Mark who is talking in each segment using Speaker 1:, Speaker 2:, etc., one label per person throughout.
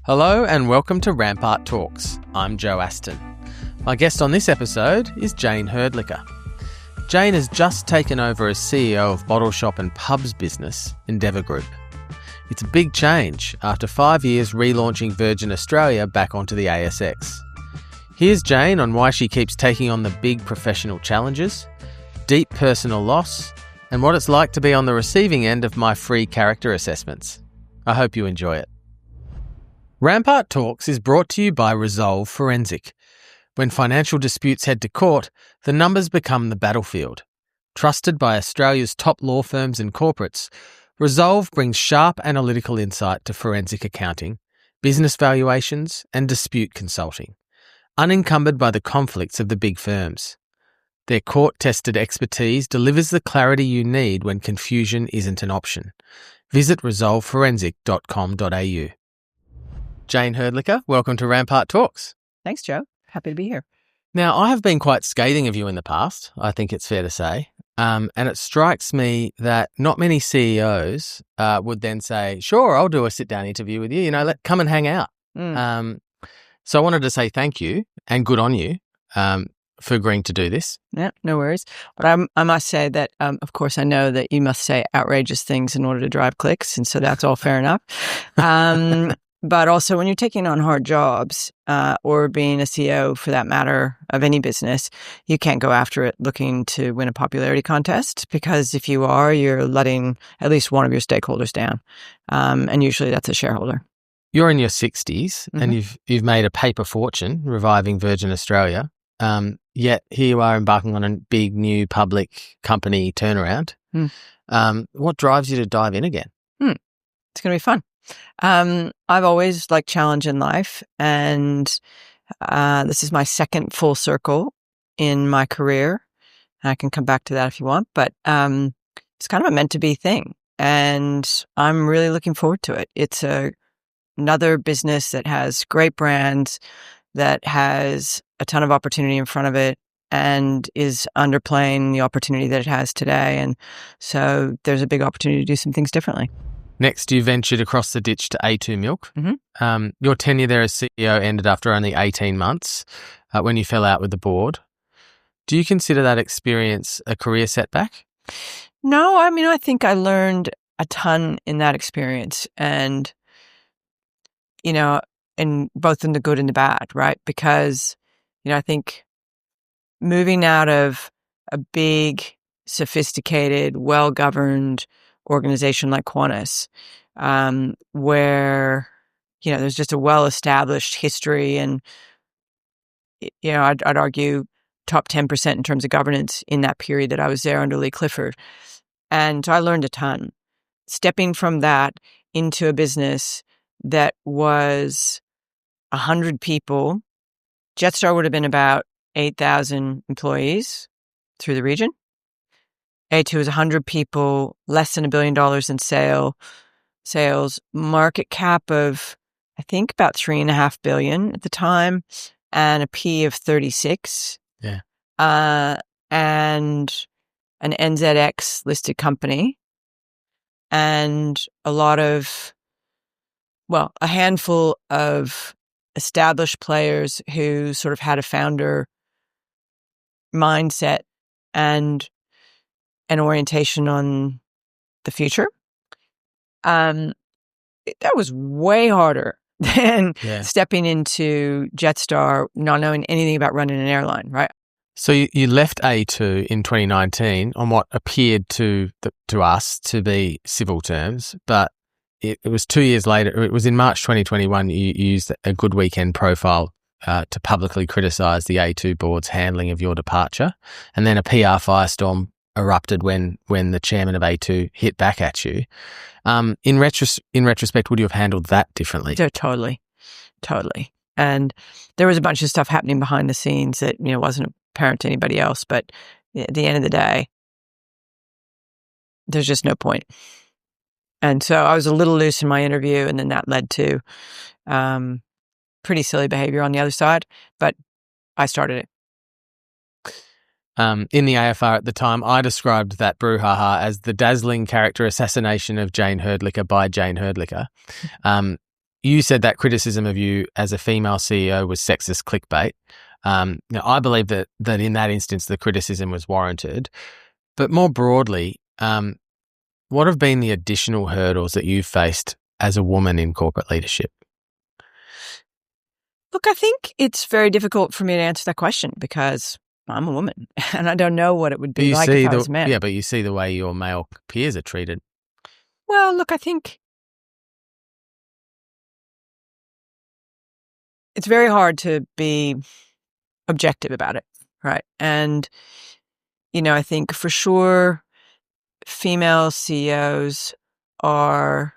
Speaker 1: Hello and welcome to Rampart Talks. I'm Joe Aston. My guest on this episode is Jayne Hrdlicka. Jayne has just taken over as CEO of bottle shop and pubs business, Endeavour Group. It's a big change after 5 years relaunching Virgin Australia back onto the ASX. Here's Jayne on why she keeps taking on the big professional challenges, deep personal loss, and what it's like to be on the receiving end of my free character assessments. I hope you enjoy it. Rampart Talks is brought to you by Resolve Forensic. When financial disputes head to court, the numbers become the battlefield. Trusted by Australia's top law firms and corporates, Resolve brings sharp analytical insight to forensic accounting, business valuations, and dispute consulting, unencumbered by the conflicts of the big firms. Their court-tested expertise delivers the clarity you need when confusion isn't an option. Visit resolveforensic.com.au. Jayne Hrdlicka, welcome to Rampart Talks.
Speaker 2: Thanks, Joe. Happy to be here.
Speaker 1: Now, I have been quite scathing of you in the past, I think it's fair to say, and it strikes me that not many CEOs would then say, sure, I'll do a sit-down interview with you, come and hang out. So I wanted to say thank you and good on you for agreeing to do this.
Speaker 2: Yeah, no worries. But I must say that, of course, I know that you must say outrageous things in order to drive clicks, and so that's all fair enough. But also, when you're taking on hard jobs or being a CEO, for that matter, of any business, you can't go after it looking to win a popularity contest, because if you are, you're letting at least one of your stakeholders down. And usually that's a shareholder.
Speaker 1: You're in your 60s and you've made a paper fortune reviving Virgin Australia, yet here you are embarking on a big new public company turnaround. What drives you to dive in again?
Speaker 2: It's going to be fun. I've always liked challenge in life, and this is my second full circle in my career. I can come back to that if you want, but it's kind of a meant-to-be thing, and I'm really looking forward to it. It's another business that has great brands, that has a ton of opportunity in front of it, and is underplaying the opportunity that it has today, and so there's a big opportunity to do some things differently.
Speaker 1: Next, you ventured across the ditch to A2 Milk. Your tenure there as CEO ended after only 18 months when you fell out with the board. Do you consider that experience a career setback?
Speaker 2: No, I think I learned a ton in that experience, and, in both in the good and the bad, right? Because, I think moving out of a big, sophisticated, well-governed organization like Qantas, where, there's just a well-established history and, I'd argue top 10% in terms of governance in that period that I was there under Lee Clifford. And so I learned a ton. Stepping from that into a business that was 100 people, Jetstar would have been about 8,000 employees through the region. A2 is 100 people, less than $1 billion in sales, market cap of, I think, about $3.5 billion at the time, and a P of 36.
Speaker 1: Yeah.
Speaker 2: And an NZX listed company, and a handful of established players who sort of had a founder mindset and an orientation on the future. That was way harder than stepping into Jetstar, not knowing anything about running an airline, right?
Speaker 1: So you left A2 in 2019 on what appeared to us to be civil terms, but it was 2 years later. It was in March 2021 you used a Good Weekend profile to publicly criticise the A2 board's handling of your departure, and then a PR firestorm erupted when the chairman of A2 hit back at you. In retrospect, would you have handled that differently?
Speaker 2: Totally. And there was a bunch of stuff happening behind the scenes that wasn't apparent to anybody else. But at the end of the day, there's just no point. And so I was a little loose in my interview, and then that led to pretty silly behavior on the other side. But I started it.
Speaker 1: In the AFR at the time, I described that brouhaha as the dazzling character assassination of Jayne Hrdlicka by Jayne Hrdlicka. you said that criticism of you as a female CEO was sexist clickbait. Now, I believe that in that instance, the criticism was warranted. But more broadly, what have been the additional hurdles that you've faced as a woman in corporate leadership?
Speaker 2: Look, I think it's very difficult for me to answer that question because I'm a woman and I don't know what it would be like if I was a man.
Speaker 1: Yeah, but you see the way your male peers are treated.
Speaker 2: Well, look, I think it's very hard to be objective about it, right? And, I think for sure female CEOs are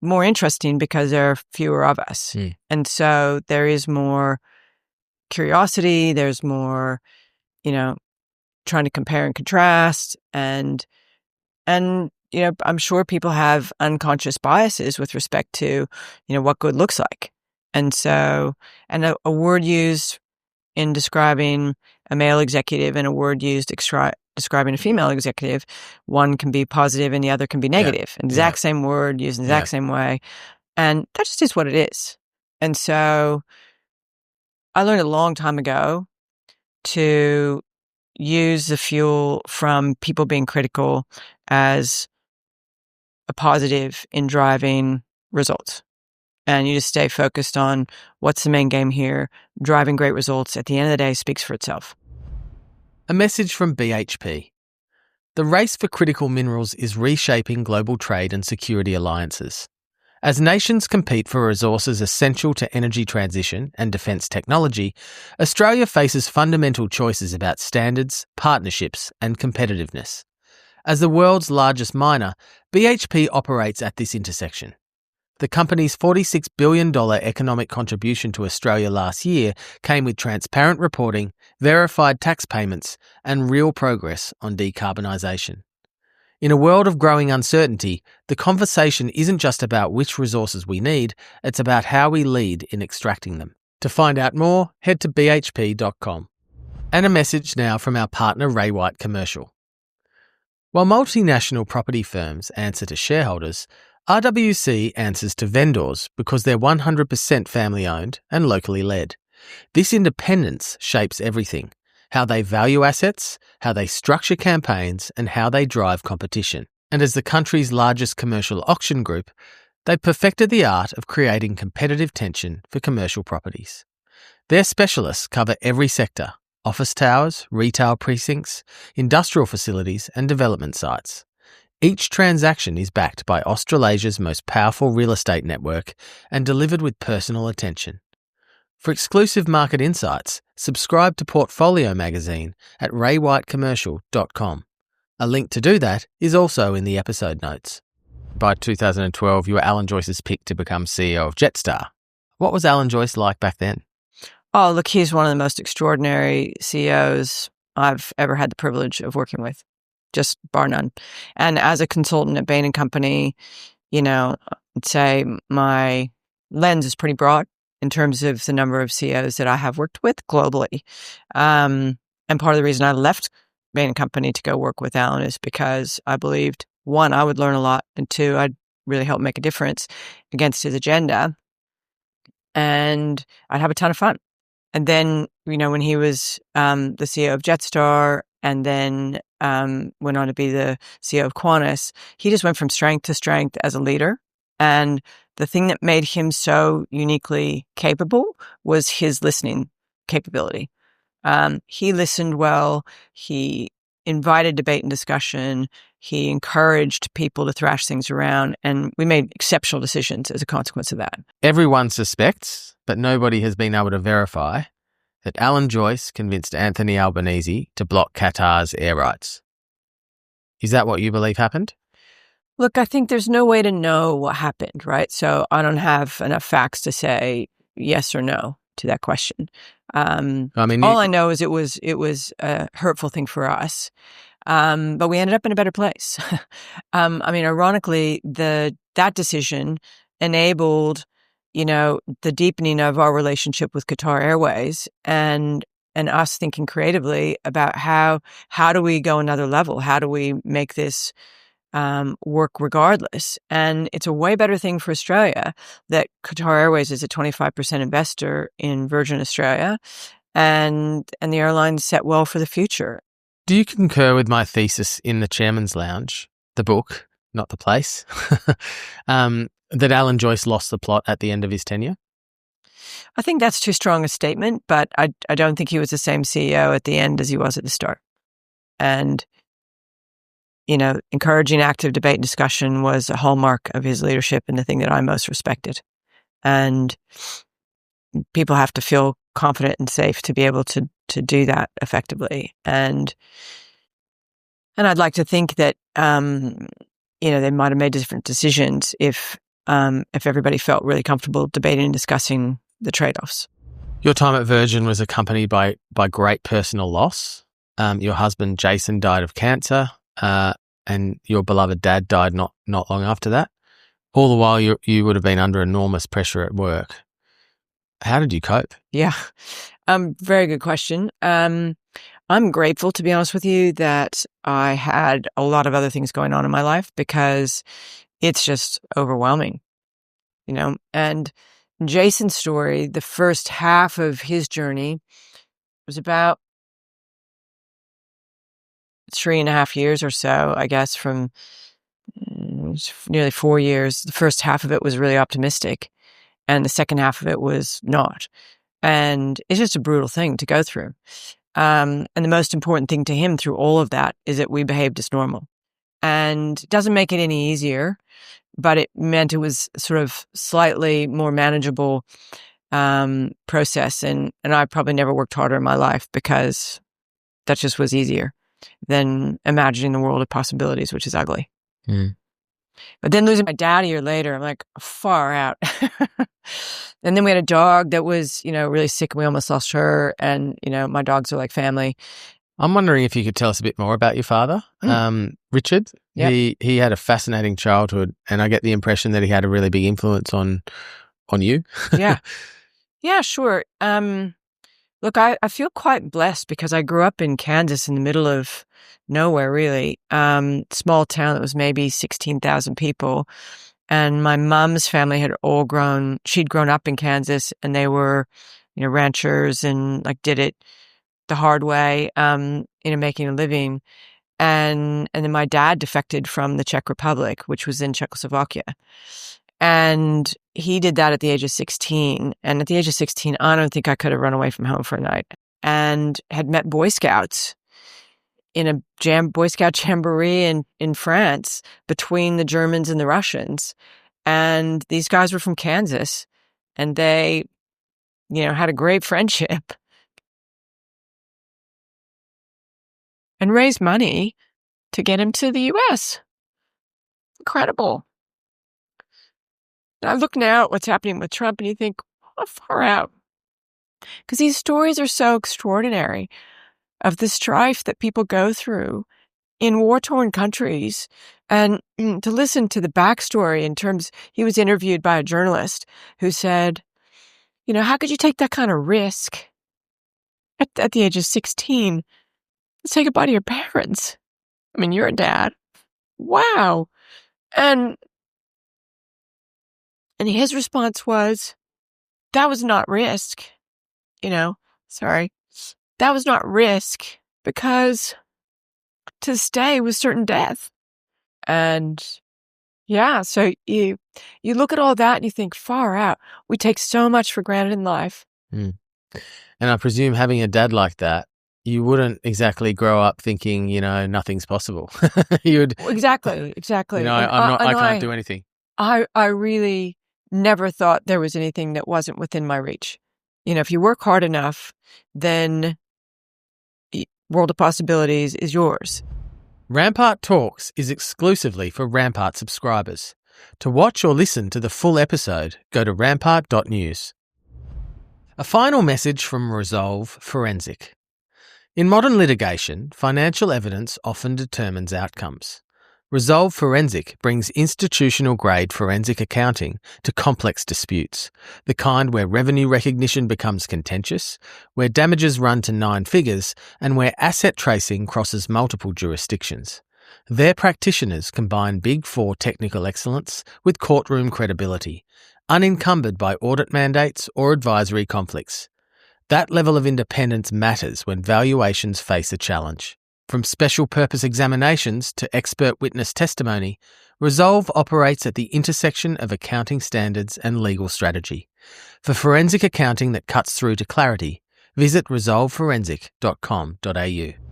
Speaker 2: more interesting because there are fewer of us. And so there is more curiosity, there's more, trying to compare and contrast and I'm sure people have unconscious biases with respect to, what good looks like. And so, and a word used in describing a male executive and a word used describing a female executive, one can be positive and the other can be negative. Exact same word used in the exact same way. And that just is what it is. And so I learned a long time ago to use the fuel from people being critical as a positive in driving results. And you just stay focused on what's the main game here. Driving great results at the end of the day speaks for itself.
Speaker 1: A message from BHP. The race for critical minerals is reshaping global trade and security alliances. As nations compete for resources essential to energy transition and defence technology, Australia faces fundamental choices about standards, partnerships and competitiveness. As the world's largest miner, BHP operates at this intersection. The company's $46 billion economic contribution to Australia last year came with transparent reporting, verified tax payments, and real progress on decarbonisation. In a world of growing uncertainty, the conversation isn't just about which resources we need, it's about how we lead in extracting them. To find out more, head to bhp.com. And a message now from our partner Ray White Commercial. While multinational property firms answer to shareholders, RWC answers to vendors because they're 100% family-owned and locally led. This independence shapes everything: how they value assets, how they structure campaigns, and how they drive competition. And as the country's largest commercial auction group, they perfected the art of creating competitive tension for commercial properties. Their specialists cover every sector: office towers, retail precincts, industrial facilities, and development sites. Each transaction is backed by Australasia's most powerful real estate network and delivered with personal attention. For exclusive market insights, subscribe to Portfolio magazine at raywhitecommercial.com. A link to do that is also in the episode notes. By 2012, you were Alan Joyce's pick to become CEO of Jetstar. What was Alan Joyce like back then?
Speaker 2: Oh, look, he's one of the most extraordinary CEOs I've ever had the privilege of working with, just bar none. And as a consultant at Bain & Company, I'd say my lens is pretty broad in terms of the number of CEOs that I have worked with globally. And part of the reason I left Bain & Company to go work with Alan is because I believed, one, I would learn a lot, and two, I'd really help make a difference against his agenda. And I'd have a ton of fun. And then, when he was the CEO of Jetstar and then went on to be the CEO of Qantas, he just went from strength to strength as a leader. And the thing that made him so uniquely capable was his listening capability. He listened well. He invited debate and discussion. He encouraged people to thrash things around, and we made exceptional decisions as a consequence of that.
Speaker 1: Everyone suspects, but nobody has been able to verify, that Alan Joyce convinced Anthony Albanese to block Qatar's air rights. Is that what you believe happened?
Speaker 2: Look, I think there's no way to know what happened, right? So I don't have enough facts to say yes or no to that question. All I know is it was a hurtful thing for us, but we ended up in a better place. Ironically, that decision enabled, the deepening of our relationship with Qatar Airways and us thinking creatively about how do we go another level? How do we make this work regardless. And it's a way better thing for Australia that Qatar Airways is a 25% investor in Virgin Australia, and the airline's set well for the future.
Speaker 1: Do you concur with my thesis in the Chairman's Lounge, the book, not the place, that Alan Joyce lost the plot at the end of his tenure?
Speaker 2: I think that's too strong a statement, but I don't think he was the same CEO at the end as he was at the start. And, encouraging active debate and discussion was a hallmark of his leadership and the thing that I most respected. And people have to feel confident and safe to be able to do that effectively. And I'd like to think that, they might have made different decisions if everybody felt really comfortable debating and discussing the trade-offs.
Speaker 1: Your time at Virgin was accompanied by great personal loss. Your husband, Jason, died of cancer, and your beloved dad died not long after that. All the while, you would have been under enormous pressure at work. How did you cope?
Speaker 2: Yeah, very good question. I'm grateful, to be honest with you, that I had a lot of other things going on in my life, because it's just overwhelming, And Jason's story, the first half of his journey, was about 3.5 years or so, I guess, from nearly 4 years. The first half of it was really optimistic, and the second half of it was not. And it's just a brutal thing to go through. And the most important thing to him through all of that is that we behaved as normal. And it doesn't make it any easier, but it meant it was sort of slightly more manageable process. And I probably never worked harder in my life, because that just was easier than imagining the world of possibilities, which is ugly.
Speaker 1: Mm.
Speaker 2: But then losing my dad a year later, I'm like, far out. And then we had a dog that was, really sick, and we almost lost her. And, my dogs are like family.
Speaker 1: I'm wondering if you could tell us a bit more about your father, Richard. Yep. He had a fascinating childhood, and I get the impression that he had a really big influence on you.
Speaker 2: Yeah, sure. Look, I feel quite blessed, because I grew up in Kansas in the middle of nowhere, really. Small town that was maybe 16,000 people. And my mom's family she'd grown up in Kansas, and they were, ranchers, and did it the hard way, making a living. And then my dad defected from the Czech Republic, which was in Czechoslovakia. And he did that at the age of 16. And at the age of 16, I don't think I could have run away from home for a night, and had met Boy Scouts in a Boy Scout jamboree in France between the Germans and the Russians. And these guys were from Kansas, and they, had a great friendship and raised money to get him to the U.S. Incredible. And I look now at what's happening with Trump, and you think, oh, far out. Because these stories are so extraordinary of the strife that people go through in war-torn countries. And to listen to the backstory in terms, he was interviewed by a journalist who said, how could you take that kind of risk at the age of 16? Say goodbye to your parents. I mean, you're a dad. Wow. And his response was, that was not risk. Sorry. That was not risk, because to stay was certain death. And yeah, so you look at all that and you think, far out. We take so much for granted in life.
Speaker 1: Mm. And I presume having a dad like that, you wouldn't exactly grow up thinking, nothing's possible. You'd
Speaker 2: Exactly.
Speaker 1: I can't do anything.
Speaker 2: I really never thought there was anything that wasn't within my reach. If you work hard enough, then World of Possibilities is yours.
Speaker 1: Rampart Talks is exclusively for Rampart subscribers. To watch or listen to the full episode, go to rampart.news. A final message from Resolve Forensic. In modern litigation, financial evidence often determines outcomes. Resolve Forensic brings institutional-grade forensic accounting to complex disputes, the kind where revenue recognition becomes contentious, where damages run to 9 figures, and where asset tracing crosses multiple jurisdictions. Their practitioners combine Big Four technical excellence with courtroom credibility, unencumbered by audit mandates or advisory conflicts. That level of independence matters when valuations face a challenge. From special purpose examinations to expert witness testimony, Resolve operates at the intersection of accounting standards and legal strategy. For forensic accounting that cuts through to clarity, visit resolveforensic.com.au.